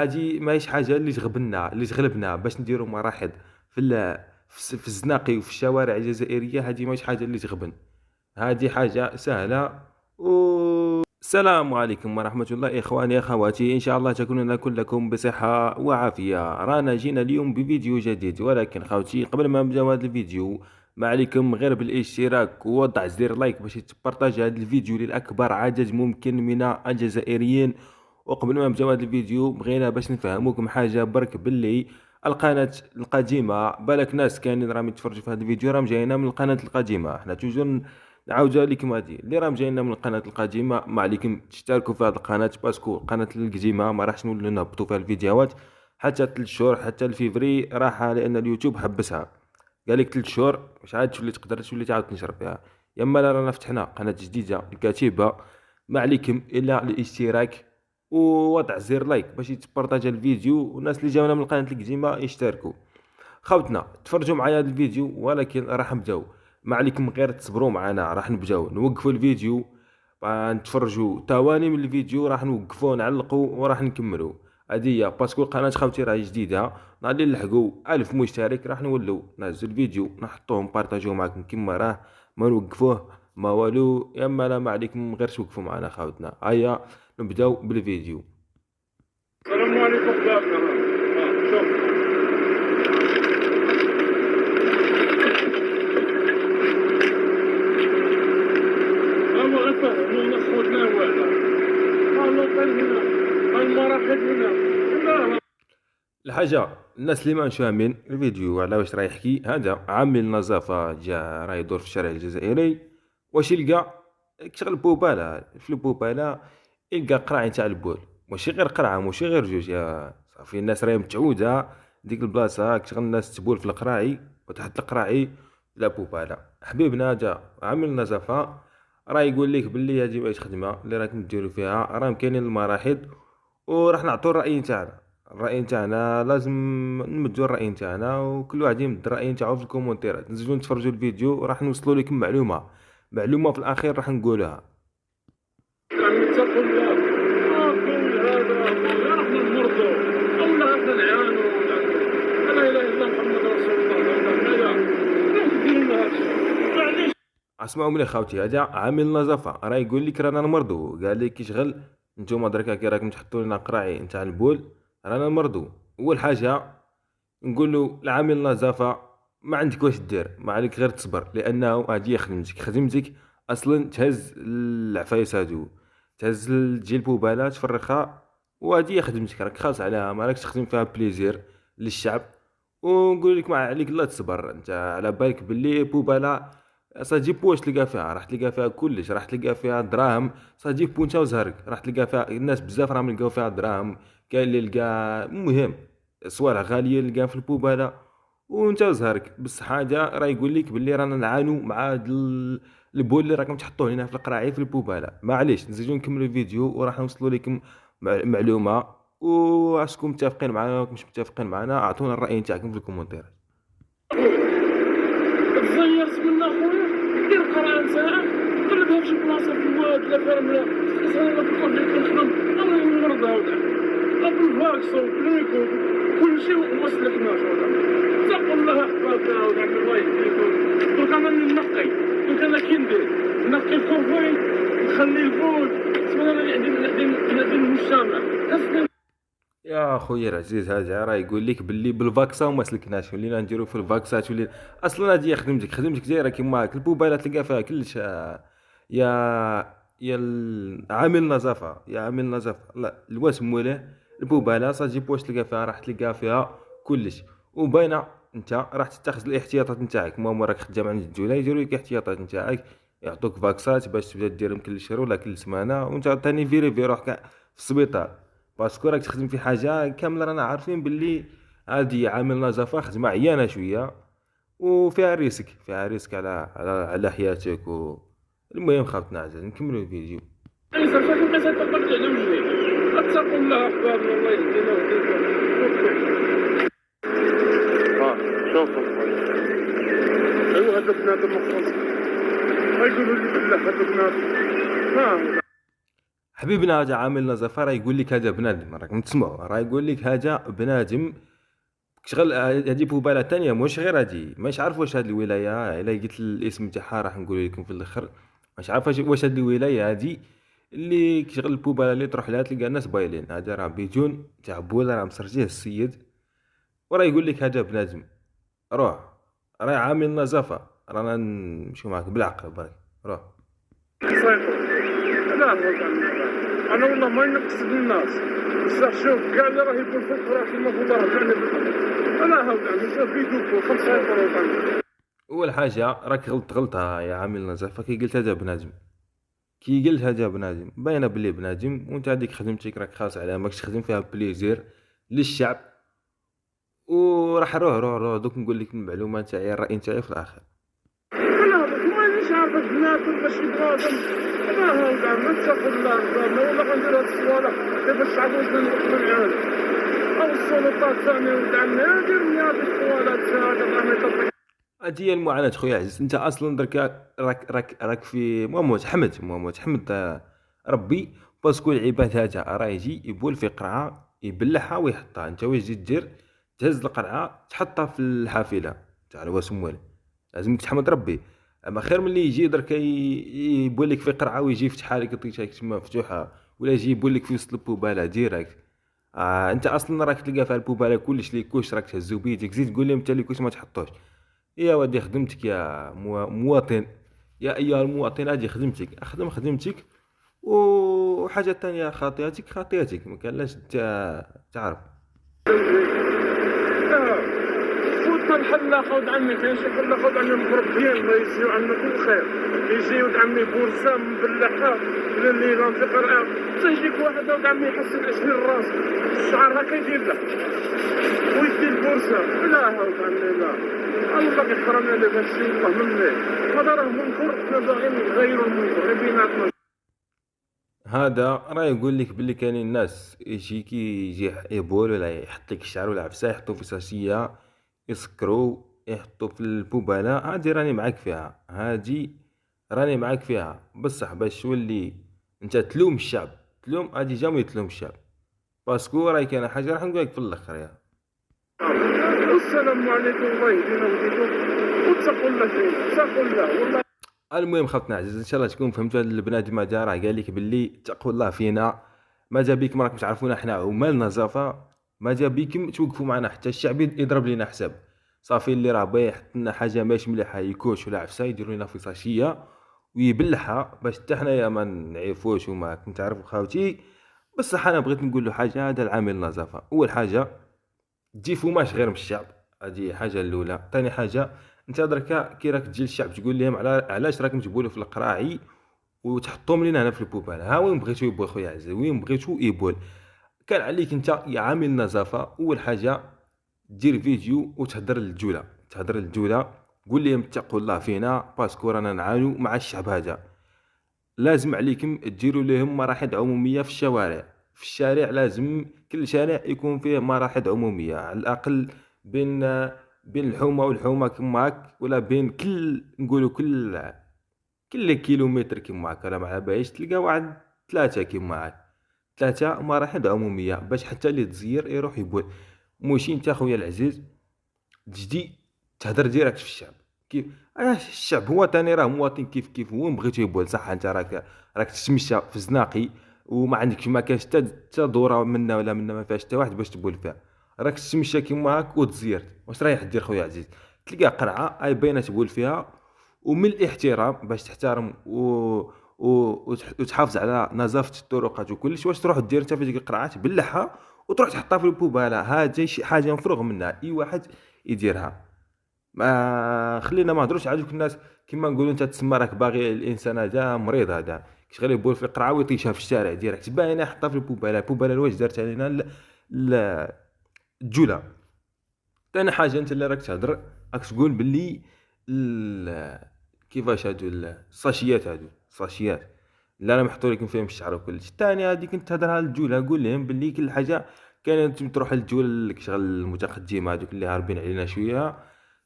هادي ماهيش حاجة اللي تغلبنا باش نديرو مراحض في الزناقي وفي الشوارع الجزائرية. هادي ماهيش حاجة اللي تغبن، هادي حاجة سهلة. السلام عليكم ورحمة الله إخواني أخواتي، إن شاء الله تكونون كلكم بصحة وعافية. رانا جينا اليوم بفيديو جديد، ولكن خوتي قبل ما نبداو هذا الفيديو ما عليكم غير بالاشتراك ووضع زر لايك باش تبارطاج هذا الفيديو للأكبر عدد ممكن من الجزائريين. وقبل ما نبداو هذا الفيديو بغينا باش نفهموكم حاجة برك، باللي القناة القديمة بالك ناس كاينين راهم يتفرجوا في هذا الفيديو راهم جايين من القناة القديمة. احنا توجور نعاودها لكم، هذه اللي راهم جايين من القناه القديمه ما عليكم تشتركوا في هذه القناه، باسكو القناه القديمه ما راحش نولوا نهبطوا فيها الفيديوهات حتى 3 شهور، حتى الفيفري راحه لان اليوتيوب حبسها. قال لك 3 شهور مش عاد تولي تقدر تولي تعاود تنشر فيها. يما لا رانا فتحنا قناه جديده الكاتبه، ما عليكم الا الاشتراك ووضع زر لايك باش يتبارطاج الفيديو والناس اللي جاونا من القناه القديمه يشتركوا. خوتنا تفرجوا معايا هذا الفيديو، ولكن راح نبداو. ما عليكم غير تصبروا معنا، راح نبداو نوقفوا الفيديو، نتفرجوا ثواني من الفيديو راح نوقفوا نعلقوا وراح نكملوا. هذه هي باسكو القناه خوتي راهي جديده، نهار اللي نلحقوا 1000 مشترك راح نولوا نهزوا الفيديو نحطوه نبارطاجيو معكم كما راه، ما نوقفوه ما والو. يا اما لا ما عليكم غير توقفوا معنا خوتنا. هيا نبداو بالفيديو. السلام عليكم بلادنا. شوف هو غيفهمونا خوتنا واحد قالوا قال هنا المراحل هنا لا. الحاجة الناس اللي ما مش فاهمين الفيديو على واش راه يحكي، هذا عامل نظافة جا راه يدور في الشارع الجزائري، واش يلقى كشغل بوبالة في البوبالة، يلقى قرعة تاع البول. ماشي غير قرعة ماشي غير جوج، يا صافي الناس راهي متعودة ديك البلاصة كشغل الناس تبول في القراعي وتحت القراعي لا بوبالة. حبيبنا جا عامل النظافة راه يقول لك باللي هذه ماهيش خدمة اللي راكم ديروا فيها، راهم كاينين المراحض وراح نعطوا الرأي نتاعنا. الرأي نتاعنا لازم نمدوا الرأي نتاعنا، وكل واحد يمد الرأي نتاعو في الكومنتيرات. نزيدو نتفرجوا الفيديو وراح نوصلوا لكم معلومة في الأخير راح نقولها. يعني اتقوا الله كل هذا احنا نمرضوا او احنا نعانوا. لا اله الا محمد رسول الله. لا نديروا لنا هذا الشيء معليش. اسمعوا مليح خاوتي، هذا عامل نظافة راه يقول لك رانا نمرضوا. قال لك يشغل نتوما دركا كي راكم تحطوا لنا قراعي نتاع البول رانا نمرضوا. أول حاجة نقول له العامل النظافة ما عندك واش دير، ما عليك غير تصبر، لانه هذه خدمتك اصلا تهز العفايس هادو، تهز تجي البوبالة تفرخها، وهذه هي خدمتك راك خاص عليها، ما راكش تخدم فيها بليزير للشعب. ونقول لك ما عليك لا تصبر، انت على بالك باللي بوبالة صاجي واش تلقى فيها، راح تلقى فيها كلش، راح تلقى فيها دراهم صاجي بونتا وزهرك، راح تلقى فيها الناس بزاف راهم يلقاو فيها دراهم، كاين اللي لقى المهم صوالح غاليه اللي لقاها في البوباله وانت وزهرك. بصح حاجه راه يقول لك باللي رانا نعانوا مع هاد البول اللي راكم تحطوه هنا في القراعي في البوباله. معليش نزيدو نكملوا الفيديو وراح نوصلوا لكم معلومه، وعشكم متفقين معنا مش متفقين معنا اعطونا الراي نتاعكم في الكومنتات. تزيرت منا خويا دير قرعه نتاعك قلبها في شي بلاصه في الواد لا فرمله تسهل لك تروح لك الخدم الله يمرض هاودا ابو الفاكس وبليكو كل شيء وصلتنا شويه. تقول الله احبابنا هاودا الله يهديكم. دوك انا ننقي دوك انا كي ندير نقي الكورفوي نخلي البول سمعنا نعدي المجتمع. يا خويا العزيز هذا راه يقول لك باللي بالفاكسا وما سلكناش، ولينا نديرو في الفاكسات ولينا اصلا هذه خدمتك دايره كيما هاك البوبايله تلقى فيها كلش. يا عامل نظافه يا عامل نظافه لا الواس مولاه البوباله صاجيب واش تلقى فيها، راح تلقى فيها كلش وباينه. انت راح تتخذ الاحتياطات نتاعك، ما راك خدام عند الدوله يديروا لك الاحتياطات نتاعك، يعطوك فاكسات باش تبدا ديرهم كل شهر ولا كل سمانه، وانت ثاني في روحك في السبيطار، باسكو راك تخدم في حاجه كامله رانا عارفين باللي هذه عامل نظافه خدمه عيانه شويه وفيها ريسك، على حياتك المهم خافتنا عزيز نكملوا الفيديو. ليس شكون قصه تقبل على وجهي. اتقوا الله احبابنا الله يهدينا ويهديكم. شوفوا ايوا هذا بنادم مخلص ما يقولوا لي بالله هذا بنادم. ها حبيبنا هذا عامل نظافة راه يقول لك هذا بنادم، راكم تسمعوا، راه يقول لك هذا بنادم. شغل هذه بوبالة تانية مش غير هذه، مش عارف واش هذه الولاية، الا قلت الاسم تاعها راح نقول لكم في الاخر. مش عارف واش هذه الولاية هذه اللي شغل البوبالة اللي تروح لها تلقى الناس بايلين. هذا راه بيجون تاع بولا راه مسرجيه السيد، وراه يقول لك هذا بنادم. روح، راه عامل نظافة، رانا نمشيو معاك بالعقل برك. روح. سيطر. لا انا والله ما نقصد الناس، بصح شوف كاع اللي راه يقول في القرى المفروض راه كان بالحق. انا هاو يعني شوف فيديو 5 يورو. اول حاجة راك غلطها يا عامل نظافة كي قلت هذا بنادم. كي قلت هذا بنادم باينه بلي بنادم، وانت هذيك خدمتك راك خاص عليها، ماكش تخدم فيها بليزير للشعب. وراح روح دوك نقول لك المعلومه تاعي، الراي تاعي في الاخر. انا مانيش عارف اش ناكل باش نتغادم. انا هاو ما تسخر الله ما والله غندير هاد الصوالح كيفاش الشعب وصل من عاد او السلطات ثاني ولد عمي دير لي هاد الصوالات هذا الله ما يطبق. هادي هي المعاناه خويا عزيز. انت اصلا دركا راك في محمد حمد ربي. باسكو العباد هذا راه يجي يبول في قرعه يبلعها ويحطها، انت واش تجي دير؟ تهز القرعه تحطها في الحافله تاع الوسموال. لازمك تحمد ربي. اما خير من اللي يجي درك يبول لك في قرعه ويجي يفتحها لك يعطيك تما مفتوحه، ولا يجي يبول لك في وسط البوباله ديريكت. انت اصلا راك تلقى في البوباله كلش لي كوش راك تهزو بيدك، زيد تقول لهم انت لي كوش ما تحطوش. يا ودي خدمتك يا مواطن، يا ايها المواطن هذه خدمتك، اخدم خدمتك. وحاجه تانية خاطئتك ما كان لاش تعرف. فوتنا الحلاقه ولد عمي، كاين شي حلاقه ولد عمي مربيين الله يجزيو عنا كل خير، يجي ولد عمي بورصه مبلحه ولا الليله في قرعه، تيجيك واحد ولد عمي يحسن اشهر الراس الشعر هكا يدير له ويدي البورصه. لا ولد عمي لا، الله يحرمنا على هادشي والله مني. هذا راه منكر، حنا باغيين نغيروا المنكر بيناتنا. هذا راه يقول لك باللي كاينين الناس يجي يبول ولا يحط لك الشعر ولا عفسه يحطوا في ساشيه يسكروا يحطوا في البوباله. هادي راني معاك فيها، بصح باش تولي انت تلوم الشعب، تلوم هادي جامي تلوم الشعب. باسكو راهي كاينه حاجه راح نقول لك في الاخر يا. والسلام عليكم الله يهدينا ويهديكم واتقوا الله فينا، اتقوا الله والله. المهم خوتنا عزيز، ان شاء الله تكون فهمتوا هذا البنادم هذا راه قال لك باللي تقوا الله فينا. ما جا بيكم راكم تعرفونا احنا عمال نظافه، ما جا بيكم توقفوا معنا حتى الشعب يضرب لنا حساب. صافي اللي راه باغي يحط لنا حاجه ماشي مليحه يكوش ولا عفسه يديروا لنا في ساشيه ويبلعها باش حتى حنايا ما نعيفوش وما كنت تعرفوا خاوتي. بصح انا بغيت نقول له حاجه، هذا العامل النظافه اول حاجه تجي فماش غير من الشعب، هذه حاجه الاولى. ثاني حاجه انت دركا كي راك تجي للشعب تقول لهم علاش راكم تبولوا في القراعي وتحطوهم لينا هنا في البوبال. ها وين بغيتو يبول خويا عزيز، وين بغيتو يبول. كان عليك انت يا عامل نظافه اول حاجه دير فيديو وتهدر للجوله، قول لهم اتقوا الله فينا باسكو رانا نعانوا مع الشعب هذا. لازم عليكم ديروا لهم مراحض عموميه في الشوارع. في الشارع لازم كل شارع يكون فيه مراحض عموميه على الاقل بين الحومه والحومه كماك، ولا بين كل نقولوا كل كيلومتر كماك، راه ما بايش تلقى واحد 3 كماك، 3 مراحض عموميه باش حتى اللي تزير يروح يبول. موشي انت خويا العزيز تجدي تهدر ديريكت في الشعب. كيف الشعب هو تاني راه مواطن كيف وين بغيتو يبول. صح انت راك تتمشى في الزناقي وما عندكش ما كاينش حتى دوره منا ولا منا ما فيهاش حتى واحد باش تبول فيها، راك تتمشى كيما هاك وتزير. واش رايح دير خويا عزيز؟ تلقى قرعه اي باينه تبول فيها. ومن الاحترام باش تحترم وتحافظ على نظافه الطرقات وكلش، واش تروح دير انت في ديك القرعه تبلعها وتروح تحطها في البوباله؟ هذه شي حاجه مفروغ منها، اي واحد يديرها. ما خلينا ما نهضروش على دوك الناس كيما نقولوا انت تسمى راك باغي الانسان هذا مريض، هذا كيشغل يبول في القرعه ويطيشها في الشارع ديريكت باينه يحطها في البوباله. البوباله واش دارت علينا الجوله. ثاني حاجه انت اللي راك تهضر راك تقول باللي كيفاش هادو الساشيات اللي انا محطوا لكم فيهم الشعر وكلش. الثاني هذيك انت تهضرها للجوله، قول لهم باللي كل حاجه كانت تروح للجوله شغل المتقدم هذوك اللي هاربين علينا شويه،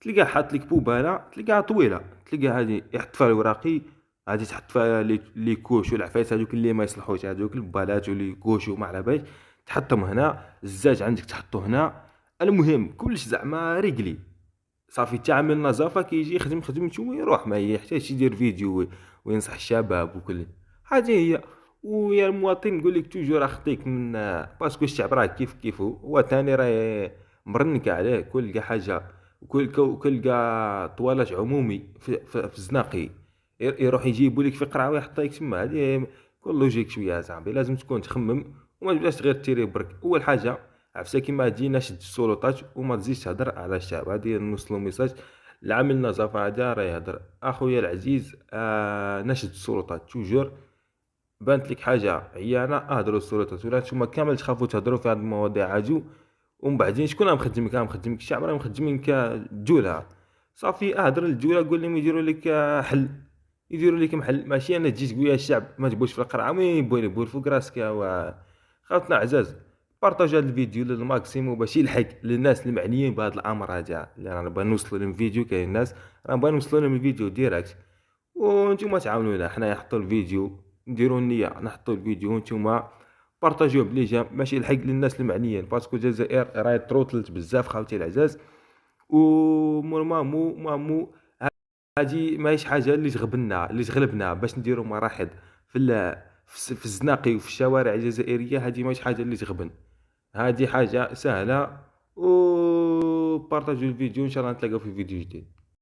تلقاه حاط لك بوباله تلقاها طويله، تلقى هذه يحط فيها الوراقي غادي تحط فيها لي كوش والعفايس هادوك اللي ما يصلحوش، هادوك البالات ولي كوش وما على باليش، تحطهم هنا. الزاج عندك تحطو هنا. المهم كلش زعما ريقلي. صافي تا عامل النظافة كيجي يخدم خدمتو ويروح، ما يحتاجش يدير فيديو وينصح الشباب وكل. هذه هي. ويا المواطن نقول لك توجور خطيك من باسكو الشعب راه كيف كيفو، هو تاني راه مرنكة عليه كل كاع حاجة. وكل كاع طوالات عمومي في الزناقي يروح يجيبوا لك في قرعة ويحط لك تما. هذه كل لوجيك شوية صاحبي، لازم تكون تخمم وما تبداش غير تيري برك. أول حاجة عفسه كيما تجينا شد السلطات وما تزيدش تهدر على الشعب. هذه نوصلوا ميساج لعامل النظافة هذا راه يهدر. اخويا العزيز، نشد السلطات توجور. بانت لك حاجة عيانة اهدروا السلطات، ولا نتوما كامل تخافوا تهدروا في هذه المواضيع هادو. ومن بعدين شكون راه مخدمك؟ الشعب راه مخدمينك الجولة. صافي اهدر للجولة، قول لهم يديروا لك حل. يديروا لك محل، ماشي انا تجي تقول يا الشعب ما تبوش في القرعة وين يبغي يبول فوق راسك خاوتنا عزاز. بارطاج هذا الفيديو للماكسيموم باش يلحق للناس المعنيين بهذا الامر هذا اللي رانا نبغي نوصلوا لهم الفيديو. كاين الناس رانا نبغي نوصلوا لهم الفيديو ديراكت، وانتم تعاونونا. حنا نحطوا الفيديو، نديروا النية نحطوا الفيديو، وانتم بارطاجيوه بلي جام باش يلحق للناس المعنيين، باسكو الجزائر راهي تروتلت بزاف خاوتي العزاز. ومامو هادي ماهيش حاجة اللي تغلبنا باش نديروا مراحل في الزناقي وفي الشوارع الجزائرية. هادي ماهيش حاجة اللي تغبن، هادي حاجة سهلة. وبارطاجوا الفيديو، ان شاء الله نتلاقاو في فيديو جديد.